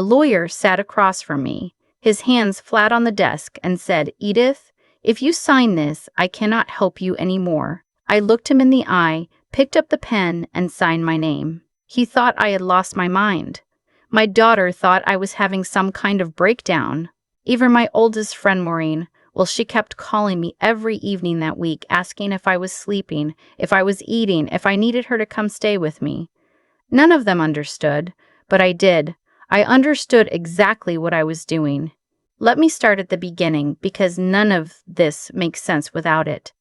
A lawyer sat across from me, his hands flat on the desk, and said, "Edith, if you sign this, I cannot help you anymore." I looked him in the eye, picked up the pen, and signed my name. He thought I had lost my mind. My daughter thought I was having some kind of breakdown. Even my oldest friend, Maureen, well, she kept calling me every evening that week, asking if I was sleeping, if I was eating, if I needed her to come stay with me. None of them understood, but I did. I understood exactly what I was doing. Let me start at the beginning, because none of this makes sense without it.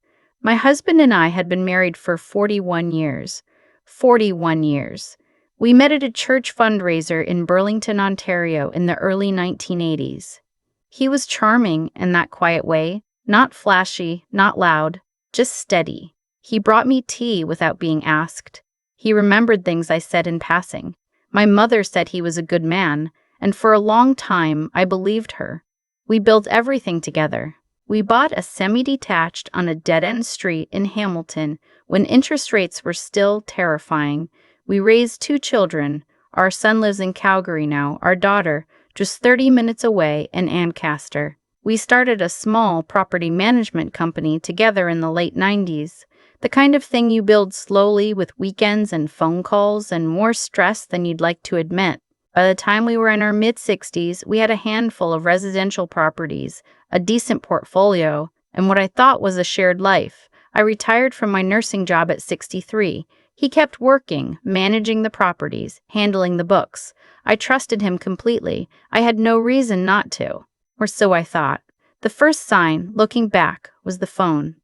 My husband and I had been married for 41 years. 41 years. We met at a church fundraiser in Burlington, Ontario in the early 1980s. He was charming in that quiet way, not flashy, not loud, just steady. He brought me tea without being asked. He remembered things I said in passing. My mother said he was a good man, and for a long time I believed her. We built everything together. We bought a semi-detached on a dead-end street in Hamilton when interest rates were still terrifying. We raised 2 children. Our son lives in Calgary now, our daughter, just 30 minutes away, in Ancaster. We started a small property management company together in the late 90s. The kind of thing you build slowly with weekends and phone calls and more stress than you'd like to admit. By the time we were in our mid-60s, we had a handful of residential properties, a decent portfolio, and what I thought was a shared life. I retired from my nursing job at 63. He kept working, managing the properties, handling the books. I trusted him completely. I had no reason not to. Or so I thought. The first sign, looking back, was the phone.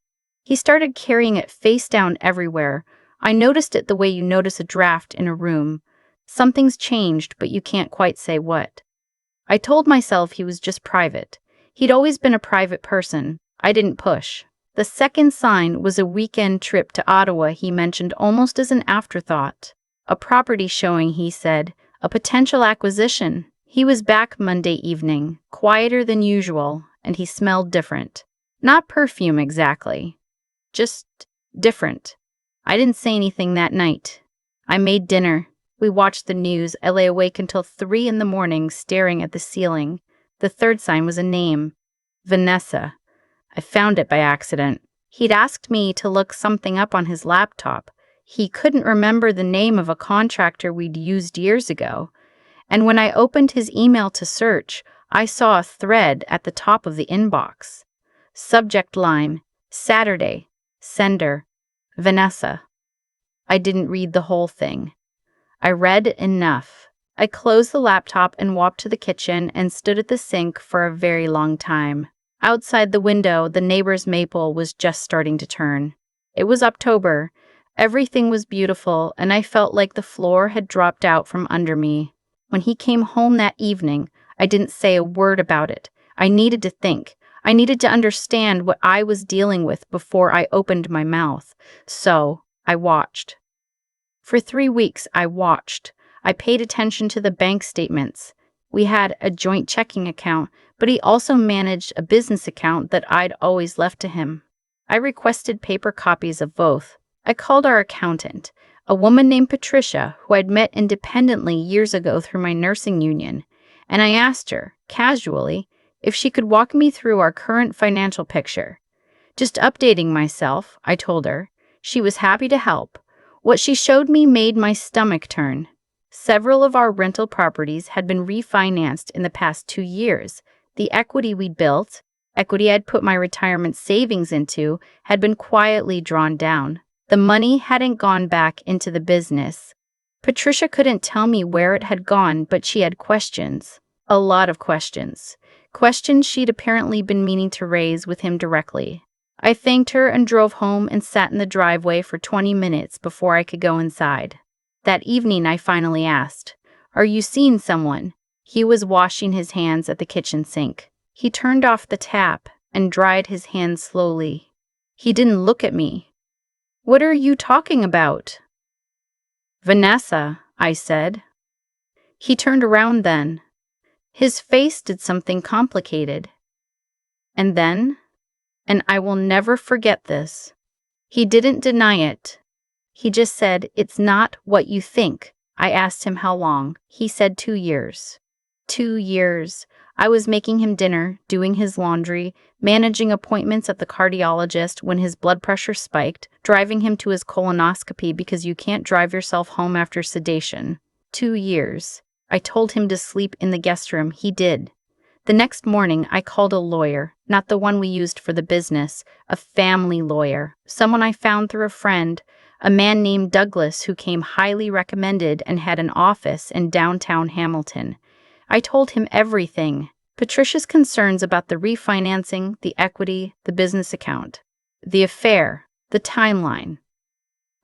He started carrying it face down everywhere. I noticed it the way you notice a draft in a room. Something's changed, but you can't quite say what. I told myself he was just private. He'd always been a private person. I didn't push. The second sign was a weekend trip to Ottawa he mentioned almost as an afterthought. A property showing, he said, a potential acquisition. He was back Monday evening, quieter than usual, and he smelled different. Not perfume exactly. Just different. I didn't say anything that night. I made dinner. We watched the news. I lay awake until 3 in the morning, staring at the ceiling. The third sign was a name. Vanessa. I found it by accident. He'd asked me to look something up on his laptop. He couldn't remember the name of a contractor we'd used years ago. And when I opened his email to search, I saw a thread at the top of the inbox. Subject line, Saturday, sender, Vanessa. I didn't read the whole thing. I read enough. I closed the laptop and walked to the kitchen and stood at the sink for a very long time. Outside the window, the neighbor's maple was just starting to turn. It was October. Everything was beautiful, and I felt like the floor had dropped out from under me. When he came home that evening, I didn't say a word about it. I needed to think. I needed to understand what I was dealing with before I opened my mouth. So I watched. For 3 weeks, I watched. I paid attention to the bank statements. We had a joint checking account, but he also managed a business account that I'd always left to him. I requested paper copies of both. I called our accountant, a woman named Patricia, who I'd met independently years ago through my nursing union, and I asked her, casually, if she could walk me through our current financial picture. Just updating myself, I told her. She was happy to help. What she showed me made my stomach turn. Several of our rental properties had been refinanced in the past 2 years. The equity we'd built, equity I'd put my retirement savings into, had been quietly drawn down. The money hadn't gone back into the business. Patricia couldn't tell me where it had gone, but she had questions. A lot of questions. Questions she'd apparently been meaning to raise with him directly. I thanked her and drove home and sat in the driveway for 20 minutes before I could go inside. That evening I finally asked, "Are you seeing someone?" He was washing his hands at the kitchen sink. He turned off the tap and dried his hands slowly. He didn't look at me. "What are you talking about?" "Vanessa," I said. He turned around then. His face did something complicated. And then, and I will never forget this, he didn't deny it. He just said, "It's not what you think." I asked him how long. He said 2 years. 2 years. I was making him dinner, doing his laundry, managing appointments at the cardiologist when his blood pressure spiked, driving him to his colonoscopy because you can't drive yourself home after sedation. 2 years. I told him to sleep in the guest room. He did. The next morning, I called a lawyer, not the one we used for the business, a family lawyer, someone I found through a friend, a man named Douglas who came highly recommended and had an office in downtown Hamilton. I told him everything. Patricia's concerns about the refinancing, the equity, the business account, the affair, the timeline.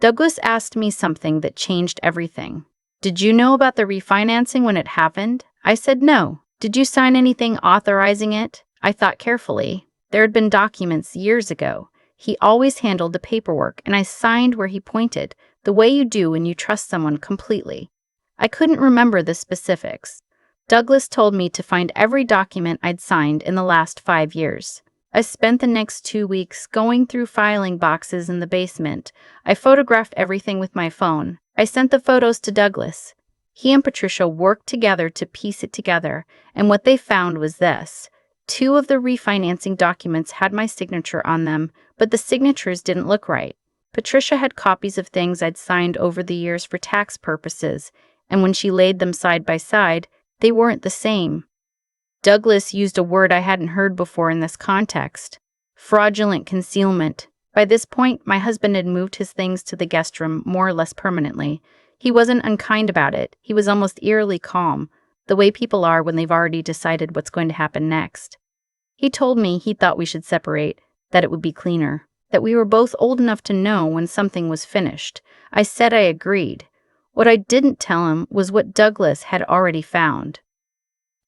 Douglas asked me something that changed everything. Did you know about the refinancing when it happened? I said no. Did you sign anything authorizing it? I thought carefully. There had been documents years ago. He always handled the paperwork, and I signed where he pointed, the way you do when you trust someone completely. I couldn't remember the specifics. Douglas told me to find every document I'd signed in the last 5 years. I spent the next 2 weeks going through filing boxes in the basement. I photographed everything with my phone. I sent the photos to Douglas. He and Patricia worked together to piece it together, and what they found was this. 2 of the refinancing documents had my signature on them, but the signatures didn't look right. Patricia had copies of things I'd signed over the years for tax purposes, and when she laid them side by side, they weren't the same. Douglas used a word I hadn't heard before in this context: fraudulent concealment. By this point, my husband had moved his things to the guest room more or less permanently. He wasn't unkind about it. He was almost eerily calm, the way people are when they've already decided what's going to happen next. He told me he thought we should separate, that it would be cleaner, that we were both old enough to know when something was finished. I said I agreed. What I didn't tell him was what Douglas had already found.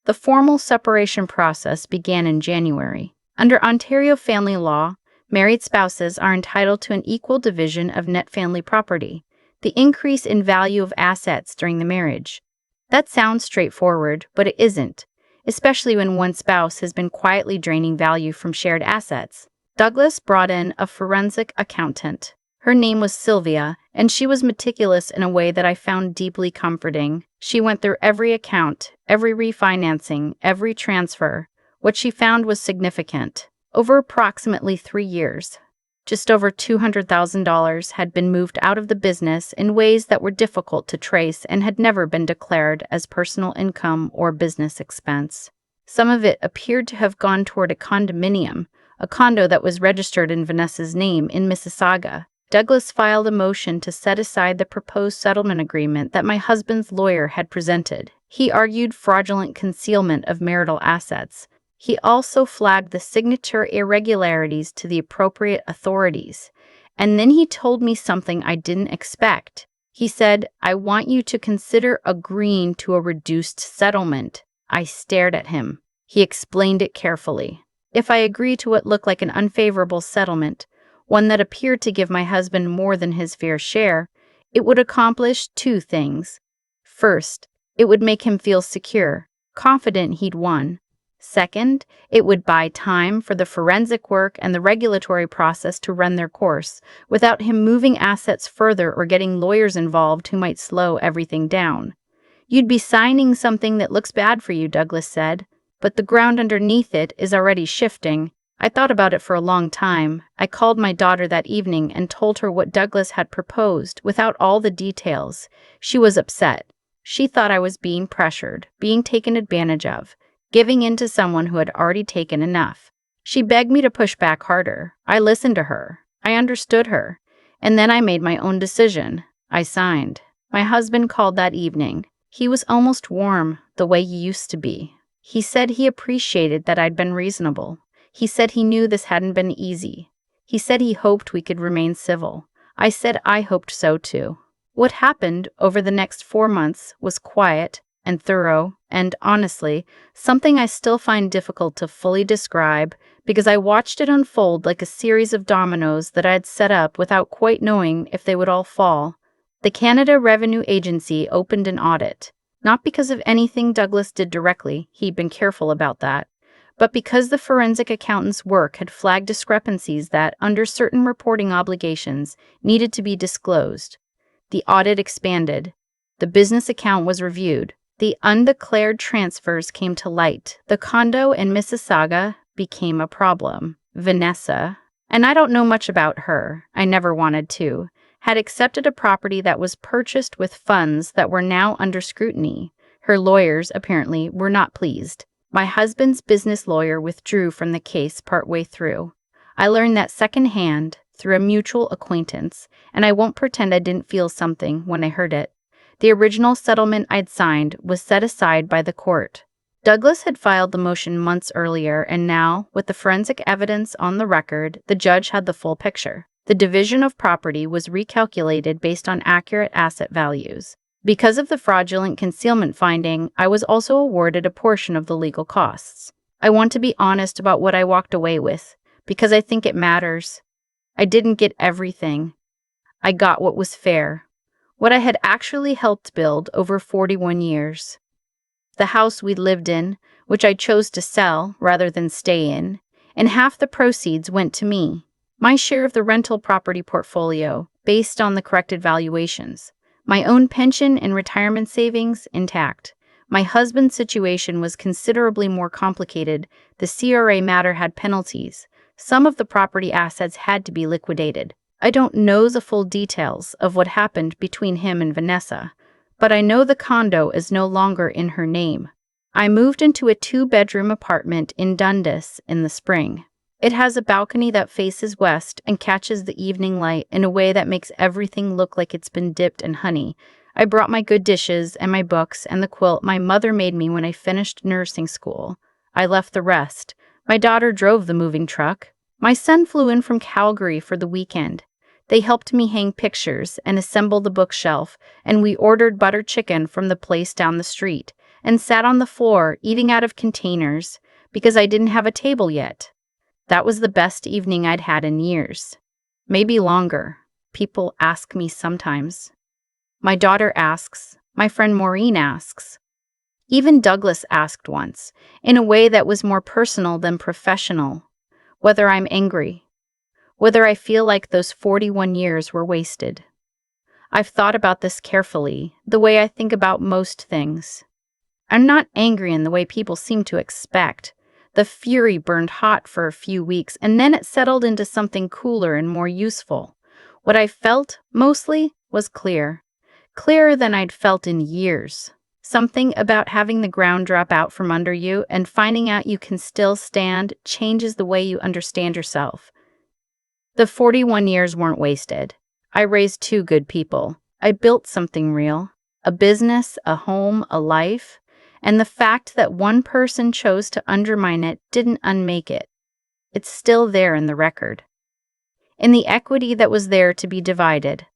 The formal separation process began in January. Under Ontario family law, married spouses are entitled to an equal division of net family property, the increase in value of assets during the marriage. That sounds straightforward, but it isn't, especially when one spouse has been quietly draining value from shared assets. Douglas brought in a forensic accountant. Her name was Sylvia, and she was meticulous in a way that I found deeply comforting. She went through every account, every refinancing, every transfer. What she found was significant. Over approximately 3 years, just over $200,000 had been moved out of the business in ways that were difficult to trace and had never been declared as personal income or business expense. Some of it appeared to have gone toward a condominium, a condo that was registered in Vanessa's name in Mississauga. Douglas filed a motion to set aside the proposed settlement agreement that my husband's lawyer had presented. He argued fraudulent concealment of marital assets. He also flagged the signature irregularities to the appropriate authorities. And then he told me something I didn't expect. He said, "I want you to consider agreeing to a reduced settlement." I stared at him. He explained it carefully. If I agreed to what looked like an unfavorable settlement, one that appeared to give my husband more than his fair share, it would accomplish 2 things. First, it would make him feel secure, confident he'd won. Second, it would buy time for the forensic work and the regulatory process to run their course, without him moving assets further or getting lawyers involved who might slow everything down. "You'd be signing something that looks bad for you," Douglas said, "but the ground underneath it is already shifting." I thought about it for a long time. I called my daughter that evening and told her what Douglas had proposed without all the details. She was upset. She thought I was being pressured, being taken advantage of, giving in to someone who had already taken enough. She begged me to push back harder. I listened to her. I understood her. And then I made my own decision. I signed. My husband called that evening. He was almost warm, the way he used to be. He said he appreciated that I'd been reasonable. He said he knew this hadn't been easy. He said he hoped we could remain civil. I said I hoped so too. What happened over the next 4 months was quiet and thorough and, honestly, something I still find difficult to fully describe because I watched it unfold like a series of dominoes that I had set up without quite knowing if they would all fall. The Canada Revenue Agency opened an audit, not because of anything Douglas did directly, he'd been careful about that, but because the forensic accountant's work had flagged discrepancies that, under certain reporting obligations, needed to be disclosed. The audit expanded. The business account was reviewed. The undeclared transfers came to light. The condo in Mississauga became a problem. Vanessa, and I don't know much about her, I never wanted to, had accepted a property that was purchased with funds that were now under scrutiny. Her lawyers, apparently, were not pleased. My husband's business lawyer withdrew from the case partway through. I learned that secondhand, through a mutual acquaintance, and I won't pretend I didn't feel something when I heard it. The original settlement I'd signed was set aside by the court. Douglas had filed the motion months earlier, and now, with the forensic evidence on the record, the judge had the full picture. The division of property was recalculated based on accurate asset values. Because of the fraudulent concealment finding, I was also awarded a portion of the legal costs. I want to be honest about what I walked away with, because I think it matters. I didn't get everything. I got what was fair, what I had actually helped build over 41 years. The house we lived in, which I chose to sell rather than stay in, and half the proceeds went to me. My share of the rental property portfolio, based on the corrected valuations. My own pension and retirement savings intact. My husband's situation was considerably more complicated. The CRA matter had penalties. Some of the property assets had to be liquidated. I don't know the full details of what happened between him and Vanessa, but I know the condo is no longer in her name. I moved into a 2-bedroom apartment in Dundas in the spring. It has a balcony that faces west and catches the evening light in a way that makes everything look like it's been dipped in honey. I brought my good dishes and my books and the quilt my mother made me when I finished nursing school. I left the rest. My daughter drove the moving truck. My son flew in from Calgary for the weekend. They helped me hang pictures and assemble the bookshelf, and we ordered butter chicken from the place down the street and sat on the floor eating out of containers because I didn't have a table yet. That was the best evening I'd had in years. Maybe longer. People ask me sometimes. My daughter asks. My friend Maureen asks. Even Douglas asked once, in a way that was more personal than professional, whether I'm angry, whether I feel like those 41 years were wasted. I've thought about this carefully, the way I think about most things. I'm not angry in the way people seem to expect. The fury burned hot for a few weeks, and then it settled into something cooler and more useful. What I felt, mostly, was clear. Clearer than I'd felt in years. Something about having the ground drop out from under you and finding out you can still stand changes the way you understand yourself. The 41 years weren't wasted. I raised 2 good people. I built something real. A business, a home, a life. And the fact that one person chose to undermine it didn't unmake it. It's still there in the record. In the equity that was there to be divided.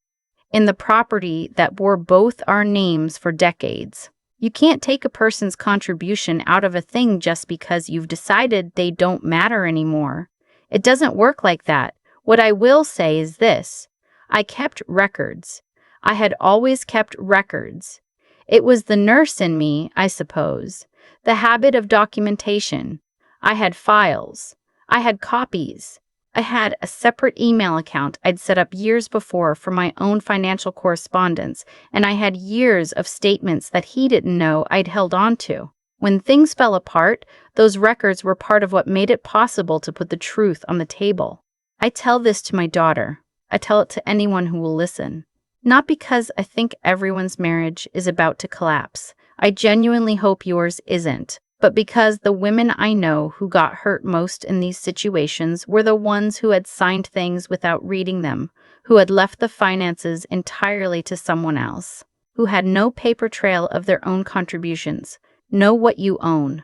In the property that bore both our names for decades. You can't take a person's contribution out of a thing just because you've decided they don't matter anymore. It doesn't work like that. What I will say is this. I kept records. I had always kept records. It was the nurse in me, I suppose. The habit of documentation. I had files. I had copies. I had a separate email account I'd set up years before for my own financial correspondence, and I had years of statements that he didn't know I'd held on to. When things fell apart, those records were part of what made it possible to put the truth on the table. I tell this to my daughter. I tell it to anyone who will listen. Not because I think everyone's marriage is about to collapse. I genuinely hope yours isn't. But because the women I know who got hurt most in these situations were the ones who had signed things without reading them, who had left the finances entirely to someone else, who had no paper trail of their own contributions. Know what you own.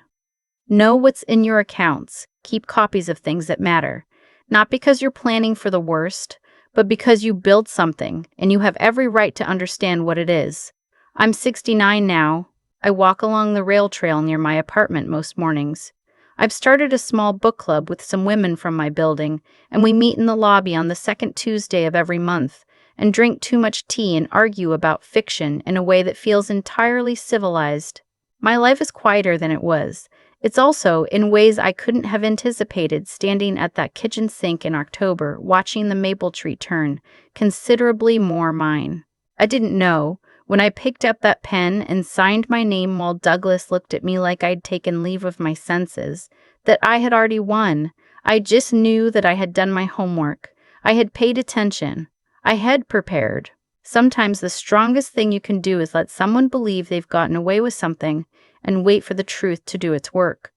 Know what's in your accounts. Keep copies of things that matter. Not because you're planning for the worst, but because you build something and you have every right to understand what it is. I'm 69 now. I walk along the rail trail near my apartment most mornings. I've started a small book club with some women from my building, and we meet in the lobby on the second Tuesday of every month and drink too much tea and argue about fiction in a way that feels entirely civilized. My life is quieter than it was. It's also, in ways I couldn't have anticipated, standing at that kitchen sink in October, watching the maple tree turn, considerably more mine. I didn't know, When I picked up that pen and signed my name while Douglas looked at me like I'd taken leave of my senses, that I had already won. I just knew that I had done my homework. I had paid attention. I had prepared. Sometimes the strongest thing you can do is let someone believe they've gotten away with something and wait for the truth to do its work.